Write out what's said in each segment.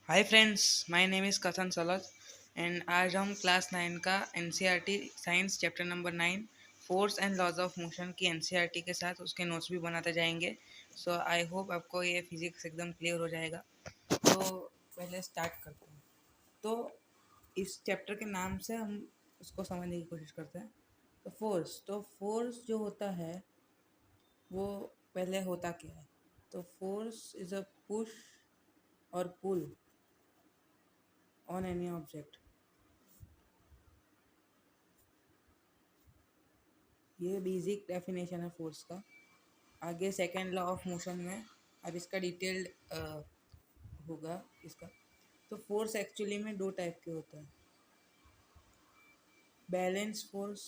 Hi friends, my name is Kathan Salaj and आज हम class 9 का NCERT science chapter number 9 force and laws of motion की NCERT के साथ उसके नोट्स भी बनाते जाएंगे। सो आई होप आपको ये फिजिक्स एकदम क्लियर हो जाएगा। तो पहले स्टार्ट करते हैं। तो इस चैप्टर के नाम से हम उसको समझने की कोशिश करते हैं। तो फोर्स जो होता है वो पहले होता क्या है। तो फोर्स इज़ अ पुश और पुल ऑन एनी ऑब्जेक्ट। ये बेसिक डेफिनेशन है फोर्स का। आगे सेकेंड लॉ ऑफ मोशन में अब इसका डिटेल्ड होगा इसका। तो फोर्स एक्चुअली में दो टाइप के होते हैं, बैलेंस फोर्स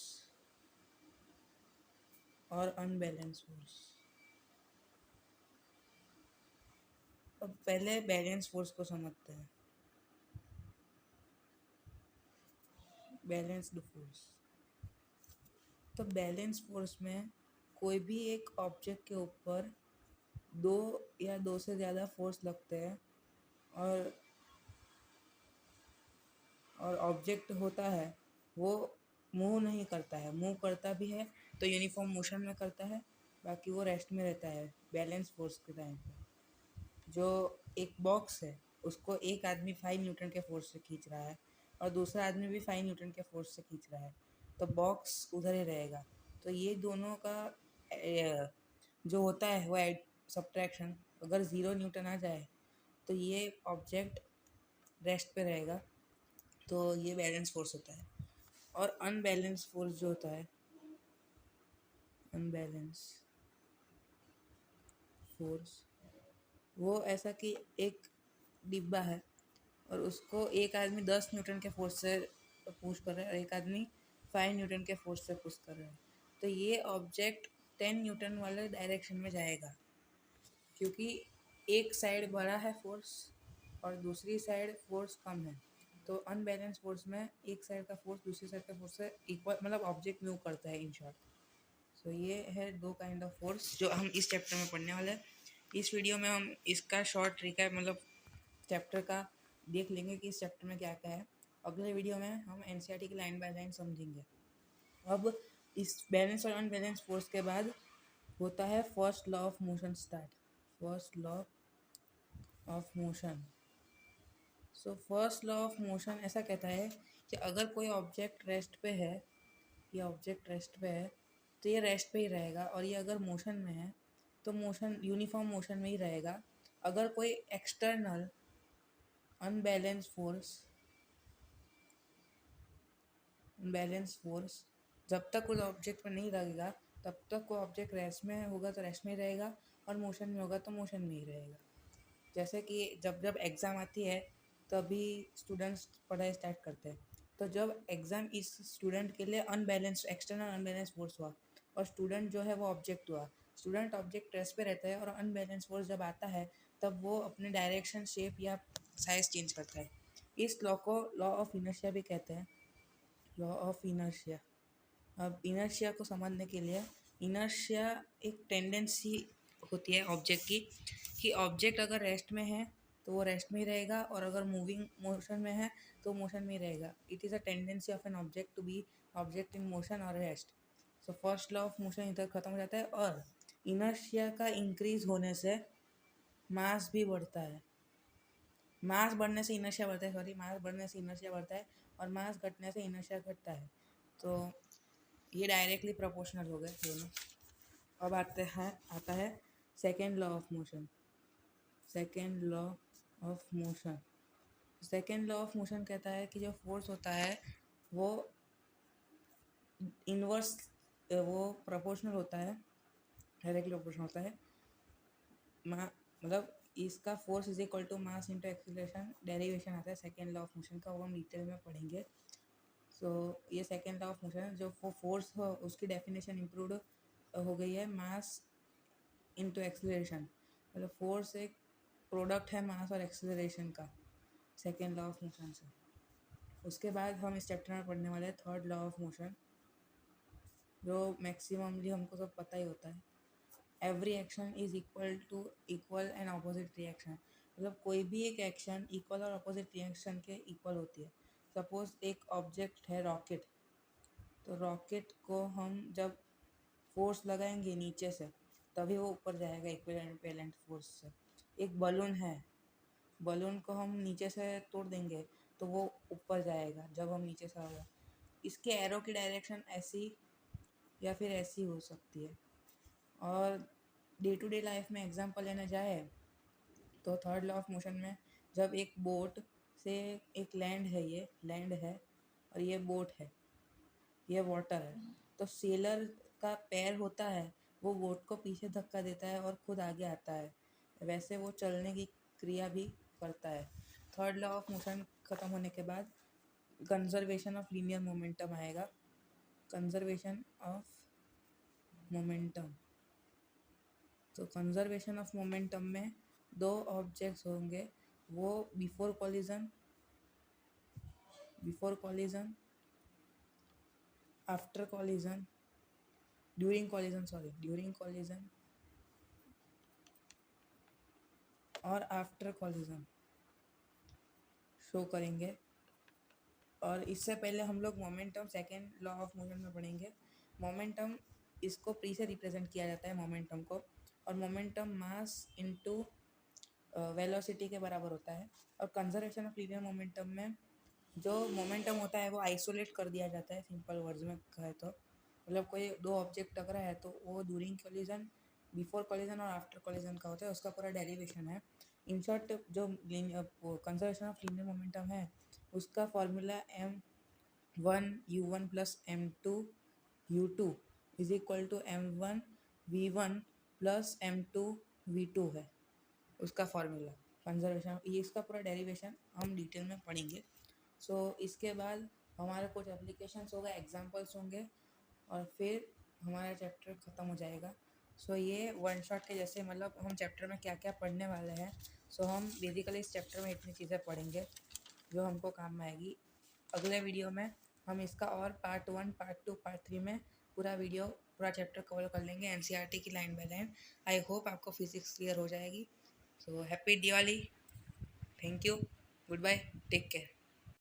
और अनबैलेंस फोर्स। अब पहले बैलेंस फोर्स को समझते हैं। बैलेंस्ड फोर्स, तो बैलेंस फोर्स में कोई भी एक ऑब्जेक्ट के ऊपर दो या दो से ज़्यादा फोर्स लगते हैं और ऑब्जेक्ट होता है वो मूव नहीं करता है। मूव करता भी है तो यूनिफॉर्म मोशन में करता है, बाकी वो रेस्ट में रहता है बैलेंस फोर्स के टाइम पे। जो एक बॉक्स है उसको एक आदमी 5 न्यूटन के फोर्स से खींच रहा है और दूसरा आदमी भी 5 न्यूटन के फोर्स से खींच रहा है, तो बॉक्स उधर ही रहेगा। तो ये दोनों का जो होता है वो सब्ट्रैक्शन, अगर 0 न्यूटन आ जाए तो ये ऑब्जेक्ट रेस्ट पे रहेगा। तो ये बैलेंस फोर्स होता है। और अनबैलेंस फोर्स जो होता है, अनबैलेंस फोर्स, वो ऐसा कि एक डिब्बा है और उसको एक आदमी 10 न्यूटन के फोर्स से पुश कर रहा है और एक आदमी 5 न्यूटन के फोर्स से पुश कर रहा है। तो ये ऑब्जेक्ट 10 न्यूटन वाले डायरेक्शन में जाएगा, क्योंकि एक साइड बड़ा है फोर्स और दूसरी साइड फोर्स कम है। तो अनबैलेंस फोर्स में एक साइड का फोर्स दूसरी साइड का फोर्स से इक्वल, मतलब ऑब्जेक्ट मूव करता है इन शॉर्ट। सो ये है दो काइंड ऑफ फोर्स जो हम इस चैप्टर में पढ़ने वाले हैं। इस वीडियो में हम इसका शॉर्ट रिकैप, मतलब चैप्टर का देख लेंगे कि इस चैप्टर में क्या क्या है। अगले वीडियो में हम एनसीईआरटी की लाइन बाय लाइन समझेंगे। अब इस बैलेंस और अनबैलेंस फोर्स के बाद होता है first law of motion start. First law of motion. So first law of motion ऐसा कहता है कि अगर कोई ऑब्जेक्ट रेस्ट पे है, ये ऑब्जेक्ट रेस्ट पे है तो ये रेस्ट पे ही रहेगा, और ये अगर मोशन में है तो मोशन यूनिफॉर्म मोशन में ही रहेगा। अगर कोई external unbalance force, balance force जब तक उस ऑब्जेक्ट पर नहीं लगेगा तब तक वो ऑब्जेक्ट रेस्ट में होगा तो रेस्ट में ही रहेगा, और मोशन में होगा तो मोशन में ही रहेगा। जैसे कि जब जब एग्ज़ाम आती है तभी स्टूडेंट्स पढ़ाई स्टार्ट करते हैं। तो जब एग्ज़ाम इस स्टूडेंट के लिए अनबैलेंस, एक्सटर्नल अनबैलेंस फोर्स हुआ और स्टूडेंट जो है वो ऑब्जेक्ट हुआ। स्टूडेंट ऑब्जेक्ट रेस्ट पे रहता है और अनबैलेंस फोर्स जब आता है तब वो अपने डायरेक्शन, शेप या साइज चेंज करता है। इस लॉ को लॉ ऑफ इनर्शिया भी कहते हैं, लॉ ऑफ इनर्शिया। अब इनर्शिया को समझने के लिए, इनर्शिया एक टेंडेंसी होती है ऑब्जेक्ट की, कि ऑब्जेक्ट अगर रेस्ट में है तो वो रेस्ट में ही रहेगा, और अगर मूविंग मोशन में है तो मोशन में ही रहेगा। It is a tendency of an object to be object in motion और rest. So first law of motion इधर खत्म हो जाता है, और इनर्शिया का इंक्रीज होने से मास भी बढ़ता है। मास बढ़ने से इनर्शिया बढ़ता है, सॉरी, मास बढ़ने से इनर्शिया बढ़ता है और मास घटने से इनर्शिया घटता है। तो ये डायरेक्टली प्रोपोर्शनल हो गए दोनों। अब आता है second law of motion. Second law of motion, second law of motion कहता है कि जो फोर्स होता है वो इनवर्स, वो प्रोपोर्शनल होता है, डायरेक्टली प्रोपोर्शनल होता है। मतलब इसका force is equal to mass into acceleration, derivation आता है सेकेंड लॉ ऑफ मोशन का, वो हम डिटेल में पढ़ेंगे। सो ये सेकेंड लॉ ऑफ मोशन जो फोर्स हो उसकी डेफिनेशन इम्प्रूव हो गई है, मास इंटू एक्सीलरेशन। मतलब फोर्स एक प्रोडक्ट है मास और एक्सीलरेशन का, सेकेंड लॉ ऑफ मोशन से। उसके बाद हम इस चैप्टर में पढ़ने वाले हैं थर्ड लॉ ऑफ मोशन, जो मैक्सिममली हमको सब पता ही होता है। Every action is equal to equal and opposite reaction. मतलब कोई भी एक एक्शन इक्वल और अपोजिट रिएक्शन के इक्वल होती है। सपोज एक ऑब्जेक्ट है रॉकेट, तो रॉकेट को हम जब फोर्स लगाएंगे नीचे से तभी वो ऊपर जाएगा इक्विवेलेंट फोर्स से। एक बलून है, बलून को हम नीचे से तोड़ देंगे तो वो ऊपर जाएगा जब हम नीचे से होगा। इसके एरो की डायरेक्शन ऐसी या फिर ऐसी हो सकती है। और डे टू डे लाइफ में एग्जांपल लेना जाए तो थर्ड लॉ ऑफ मोशन में जब एक बोट से एक लैंड है, ये लैंड है और ये बोट है, ये वाटर है, तो सेलर का पैर होता है वो बोट को पीछे धक्का देता है और खुद आगे आता है, वैसे वो चलने की क्रिया भी करता है। थर्ड लॉ ऑफ मोशन ख़त्म होने के बाद कंजर्वेशन ऑफ लीनियर मोमेंटम आएगा। कंजर्वेशन ऑफ मोमेंटम, तो कंजर्वेशन ऑफ मोमेंटम में दो ऑब्जेक्ट्स होंगे, वो before collision, after collision, during collision और आफ्टर कॉलिजन शो करेंगे। और इससे पहले हम लोग momentum second law of motion में पढ़ेंगे। मोमेंटम, इसको प्री से रिप्रेजेंट किया जाता है मोमेंटम को, और मोमेंटम मास इनटू वेलोसिटी के बराबर होता है। और कंजर्वेशन ऑफ लीनियर मोमेंटम में जो मोमेंटम होता है वो आइसोलेट कर दिया जाता है, सिंपल वर्ड्स में कहे तो। मतलब कोई दो ऑब्जेक्ट टकरा है तो वो ड्यूरिंग कॉलिजन, बिफोर कॉलिजन और आफ्टर कॉलिजन का होता है, उसका पूरा डेरिवेशन है। इन शॉर्ट जो कंजर्वेशन ऑफ लीनियर मोमेंटम है उसका formula m1u1 plus m2u2 is equal to m1v1 plus m2v2 है उसका फॉर्मूला कंजर्वेशन। ये इसका पूरा डेरिवेशन हम डिटेल में पढ़ेंगे। इसके बाद हमारा कुछ एप्लीकेशंस होगा, एग्जांपल्स होंगे और फिर हमारा चैप्टर ख़त्म हो जाएगा। ये वन शॉट के जैसे, मतलब हम चैप्टर में क्या क्या पढ़ने वाले हैं। हम बेसिकली इस चैप्टर में इतनी चीज़ें पढ़ेंगे जो हमको काम में आएगी। अगले वीडियो में हम इसका और पार्ट 1, पार्ट 2, पार्ट 3 में पूरा चैप्टर कवर कर लेंगे, एनसीईआरटी की line by line. I hope आपको फिजिक्स क्लियर हो जाएगी। Happy Diwali, thank you, goodbye, take care.